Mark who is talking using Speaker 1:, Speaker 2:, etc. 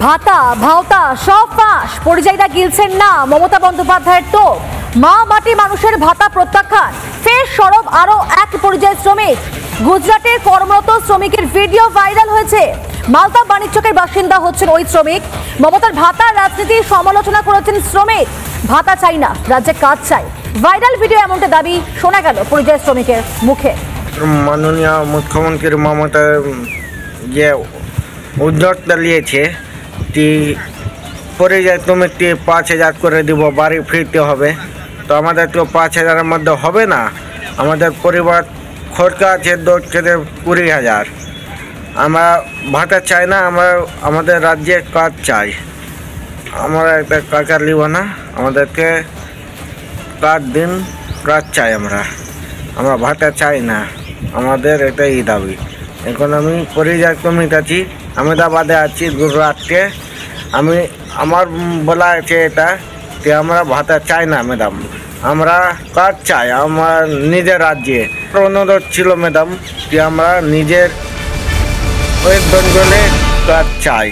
Speaker 1: ভাতা ভাওতা সব ফাঁস, পরিযায়ীরা গিলছেন না মমতা বন্দ্যোপাধ্যায়ের টোপ। মা মাটি মানুষের ভাতা প্রত্যাখ্যান, ফের সরব আরো এক পরিযায়ী শ্রমিক। গুজরাটে কর্মরত শ্রমিকের ভিডিও ভাইরাল হয়েছে। মালদা বাণিজ্যকের বাসিন্দা হচ্ছেন ওই শ্রমিক। মমতার ভাতার রাজনীতির সমালোচনা করেছেন শ্রমিক। ভাতা চাই না, রাজ্যে কাজ চাই। ভাইরাল ভিডিও এমনটা দাবি শোনা গেল পরিযায়ী শ্রমিকের মুখে।
Speaker 2: মাননীয় মুখ্যমন্ত্রী মমতা যে উদ্যোগটা নিয়েছে পরিযায়ী শ্রমিকটি 5,000 করে দিব, বাড়ি ফিরতে হবে। তো আমাদের তো 5,000-এর মধ্যে হবে না। আমাদের পরিবার খরচা আছে 10 থেকে 20,000। আমরা ভাতা চাই না, আমাদের রাজ্যে কাজ চাই। আমরা একটা কাকার নিব না, আমাদেরকে কাজ দিন, কাজ চাই। আমরা ভাতা চাই না, আমাদের এটাই দাবি। এখন আমি পরিযায়ী শ্রমিক আছি, আহমেদাবাদে আছি, গুজরাটকে। আমার বলা আছে এটা যে আমরা ভাতা চাই না ম্যাডাম, আমরা কাজ চাই আমার নিজের রাজ্যে। অনুরোধ ছিল ম্যাডাম যে আমরা নিজের ওয়েস্ট বেঙ্গলে কাজ চাই।